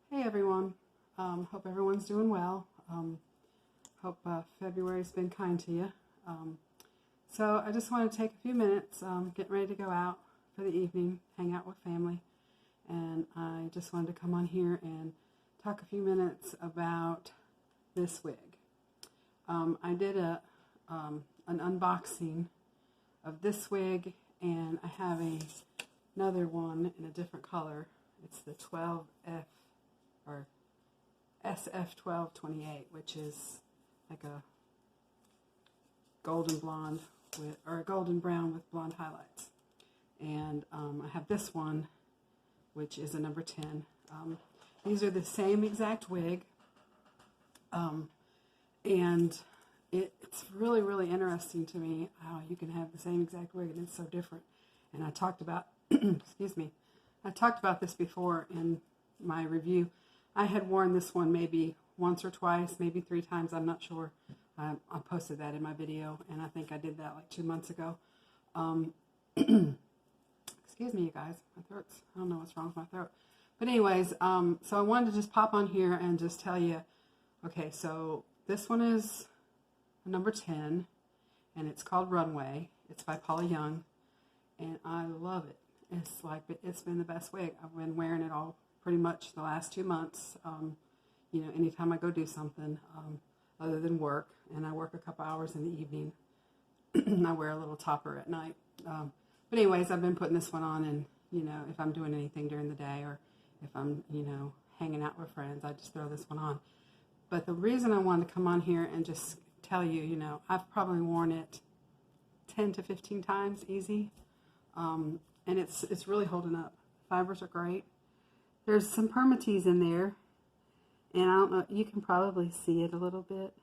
Hey everyone, hope everyone's doing well. Hope February's been kind to you. So I just want to take a few minutes, getting ready to go out for the evening, hang out with family, and I just wanted to come on here and talk a few minutes about this wig. I did an unboxing of this wig, and I have another one in a different color. It's the 12F or SF12 28, which is like a golden blonde or a golden brown with blonde highlights. And I have this one, which is a number 10. These are the same exact wig, and it's really, really interesting to me how you can have the same exact wig and it's so different. And I talked about, excuse me, I talked about this before in my review. I had worn this one maybe once or twice, maybe 3 times, I'm not sure. I posted that in my video, and I think I did that like 2 months ago. Excuse me, you guys, my throat's, I don't know what's wrong with my throat. But anyways, so I wanted to just pop on here and just tell you, okay, so this one is number 10, and it's called Runway. It's by Paula, and I love it. It's like, it's been the best wig. I've been wearing it all pretty much the last 2 months. You know, anytime I go do something other than work, and I work a couple hours in the evening, I wear a little topper at night. But anyways, I've been putting this one on, and you know, if I'm doing anything during the day or if I'm, you know, hanging out with friends, I just throw this one on. But the reason I wanted to come on here and just tell you, you know, I've probably worn it 10 to 15 times easy, and it's really holding up. Fibers are great. There's some permatease in there, and I don't know, you can probably see it a little bit.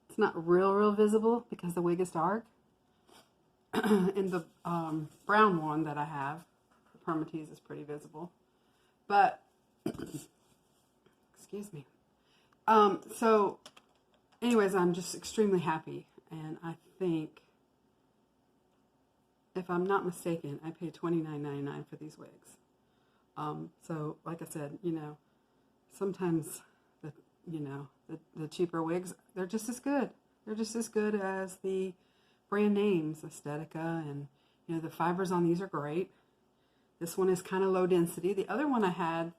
It's not real visible because the wig is dark. In the brown one that I have, the permatease is pretty visible. But, excuse me. So, anyways, I'm just extremely happy, and I think, if I'm not mistaken, I paid $29.99 for these wigs. So, like I said, you know, sometimes the cheaper wigs, they're just as good. They're just as good as the brand names, Aesthetica, and you know, the fibers on these are great. This one is kind of low density. The other one I had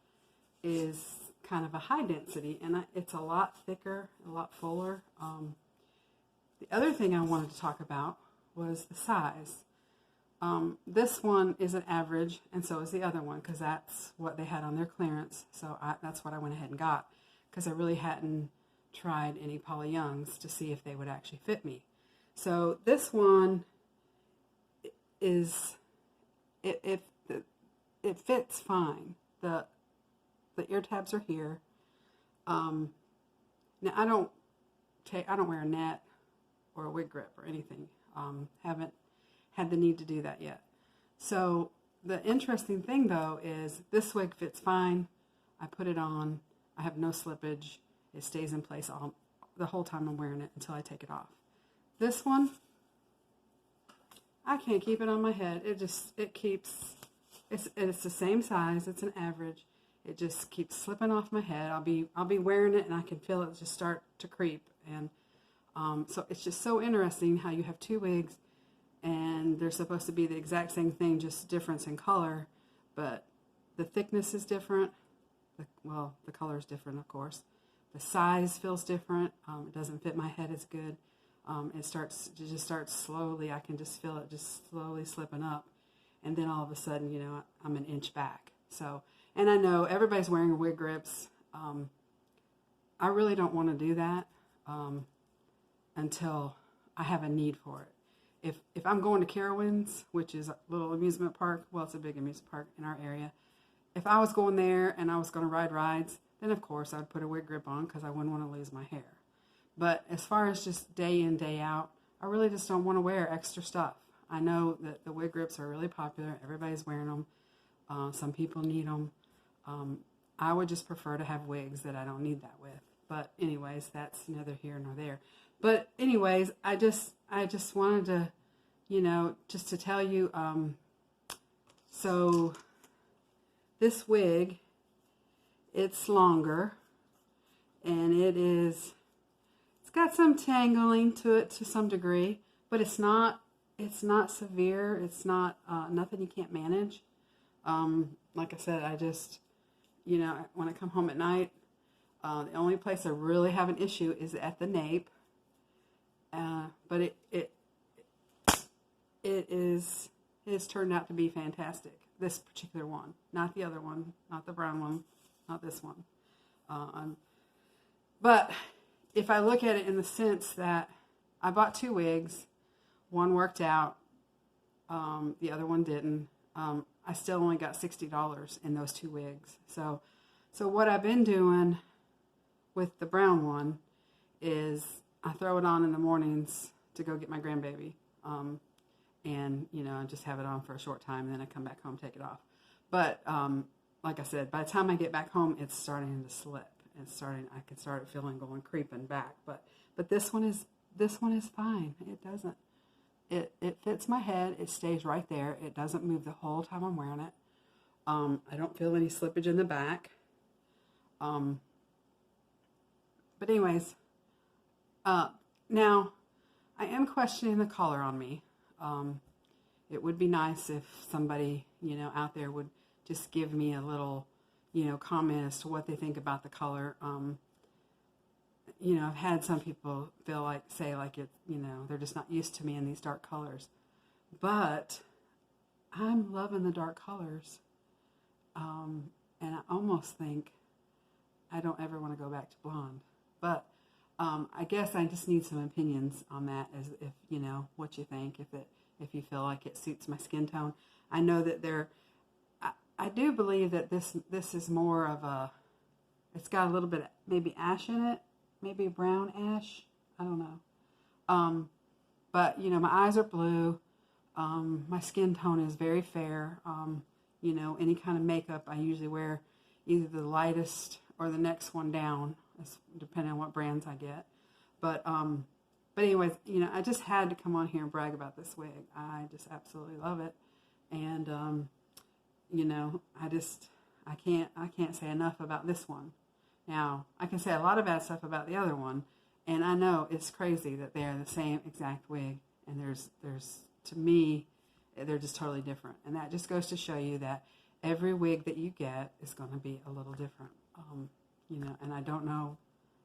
is kind of a high density, and it's a lot thicker, a lot fuller. The other thing I wanted to talk about was the size. This one is an average, and so is the other one, because that's what they had on their clearance. So that's what I went ahead and got, because I really hadn't tried any Paula Youngs to see if they would actually fit me. So this one is, it fits fine. The ear tabs are here. Now I don't wear a net or a wig grip or anything. Haven't had the need to do that yet. So the interesting thing though is this wig fits fine. I put it on. I have no slippage. It stays in place the whole time I'm wearing it until I take it off. This one, I can't keep it on my head. It's the same size. It's an average. It just keeps slipping off my head. I'll be wearing it and I can feel it just start to creep. And so it's just so interesting how you have 2 wigs and they're supposed to be the exact same thing, just difference in color, but the thickness is different. The color is different, of course. The size feels different. It doesn't fit my head as good. It just starts slowly. I can just feel it just slowly slipping up, and then all of a sudden, you know, I'm an inch back. So, and I know everybody's wearing wig grips. I really don't want to do that until I have a need for it. If I'm going to Carowinds, which is a little amusement park, well, it's a big amusement park in our area. If I was going there and I was going to ride rides, then of course I'd put a wig grip on because I wouldn't want to lose my hair. But as far as just day in, day out, I really just don't want to wear extra stuff. I know that the wig grips are really popular. Everybody's wearing them. Some people need them. I would just prefer to have wigs that I don't need that with. But anyways, that's neither here nor there. But anyways, I just wanted to, you know, just to tell you, so this wig It's longer, and it's got some tangling to it to some degree, but it's not severe. It's not nothing you can't manage. Like I said, I just, when I come home at night, the only place I really have an issue is at the nape. But it's turned out to be fantastic. This particular one, not the other one, not the brown one, not this one. But if I look at it in the sense that I bought 2 wigs, one worked out, the other one didn't. I still only got $60 in those 2 wigs. So what I've been doing with the brown one is I throw it on in the mornings to go get my grandbaby. And, I just have it on for a short time, and then I come back home, take it off. But, like I said, by the time I get back home, it's starting to slip. I can start feeling creeping back. But this one is fine. It doesn't. It fits my head. It stays right there. It doesn't move the whole time I'm wearing it. I don't feel any slippage in the back. But anyways, now I am questioning the collar on me. It would be nice if somebody, out there would just give me a little, comment as to what they think about the color. I've had some people say it, they're just not used to me in these dark colors. But I'm loving the dark colors. And I almost think I don't ever want to go back to blonde. But I guess I just need some opinions on that, as if, what you think, if you feel like it suits my skin tone. I know that I do believe that this is more of it's got a little bit of maybe ash in it, maybe brown ash, I don't know. But, my eyes are blue, my skin tone is very fair. Any kind of makeup, I usually wear either the lightest or the next one down, depending on what brands I get. But anyways, I just had to come on here and brag about this wig. I just absolutely love it. And, I can't say enough about this one. Now, I can say a lot of bad stuff about the other one, and I know it's crazy that they're the same exact wig, and there's to me, they're just totally different. And that just goes to show you that every wig that you get is going to be a little different. And I don't know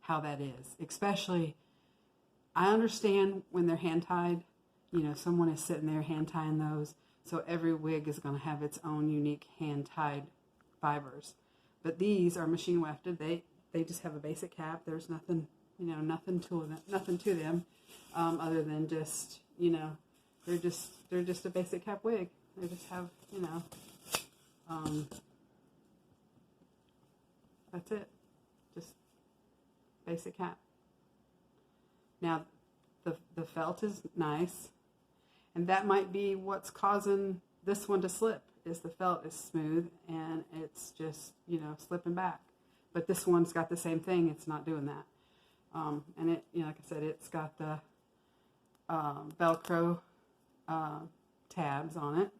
how that is. Especially, I understand when they're hand-tied, someone is sitting there hand-tying those, so every wig is going to have its own unique hand-tied fibers. But these are machine wefted. They just have a basic cap. There's nothing, nothing to them, other than just, they're just a basic cap wig. They just have, that's it. Just basic cap. Now, the felt is nice, and that might be what's causing this one to slip, is the felt is smooth, and it's just, slipping back. But this one's got the same thing. It's not doing that. And it, like I said, it's got the Velcro tabs on it.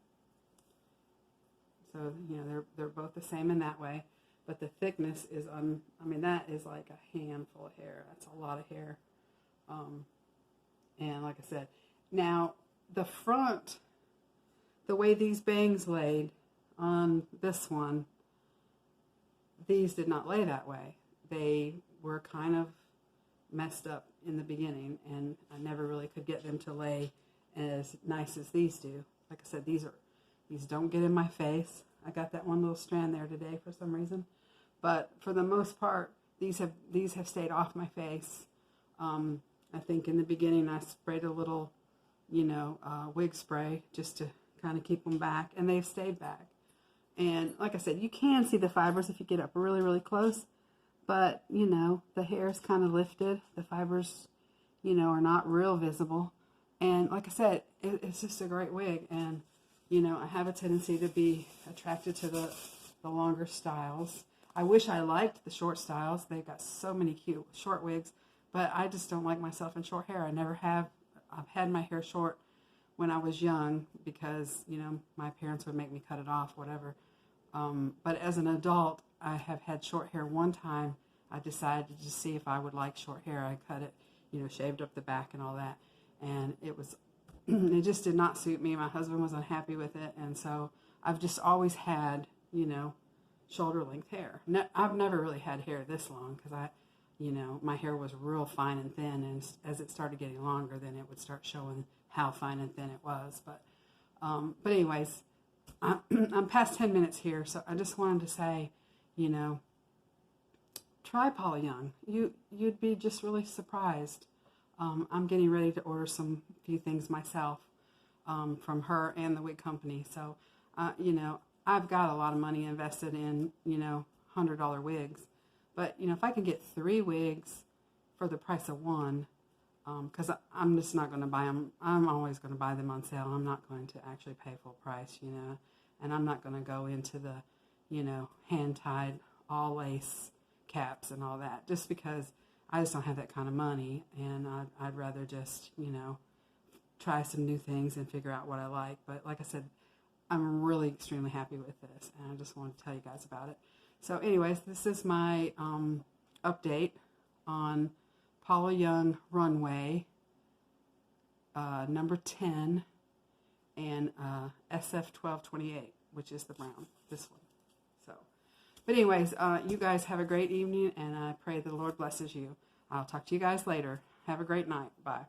So, they're both the same in that way. But the thickness is, that is like a handful of hair. That's a lot of hair. And like I said, now the front, the way these bangs laid on this one, these did not lay that way. They were kind of messed up in the beginning, and I never really could get them to lay as nice as these do. Like I said, these don't get in my face. I got that one little strand there today for some reason. But for the most part, these have stayed off my face. I think in the beginning I sprayed a little, wig spray just to kind of keep them back, and they've stayed back. And like I said, you can see the fibers if you get up really, really close. But, the hair is kind of lifted. The fibers, are not real visible. And like I said, it's just a great wig. And, I have a tendency to be attracted to the longer styles. I wish I liked the short styles. They've got so many cute short wigs. But I just don't like myself in short hair. I never have. I've had my hair short when I was young because, my parents would make me cut it off, whatever. But as an adult, I have had short hair one time. I decided to see if I would like short hair. I cut it, you know, shaved up the back and all that. And it was, it just did not suit me. My husband was unhappy with it. And so I've just always had, you know, shoulder length hair. I've never really had hair this long because you know, my hair was real fine and thin. And as it started getting longer, then it would start showing how fine and thin it was. But anyways, I'm past 10 minutes here. So I just wanted to say, you know, try Paula Young. You'd be just really surprised. I'm getting ready to order some few things myself from her and the wig company. So, you know, I've got a lot of money invested in, you know, $100 wigs. But, you know, if I can get 3 wigs for the price of one, because I'm just not going to buy them. I'm always going to buy them on sale. I'm not going to actually pay full price, you know. And I'm not going to go into the, you know, hand-tied, all-lace caps and all that, just because I just don't have that kind of money, and I'd rather just, you know, try some new things and figure out what I like. But like I said, I'm really extremely happy with this, and I just wanted to tell you guys about it. So anyways, this is my update on Paula Young Runway number 10 and SF1228, which is the brown, this one. So, but anyways, you guys have a great evening, and I pray the Lord blesses you. I'll talk to you guys later. Have a great night. Bye.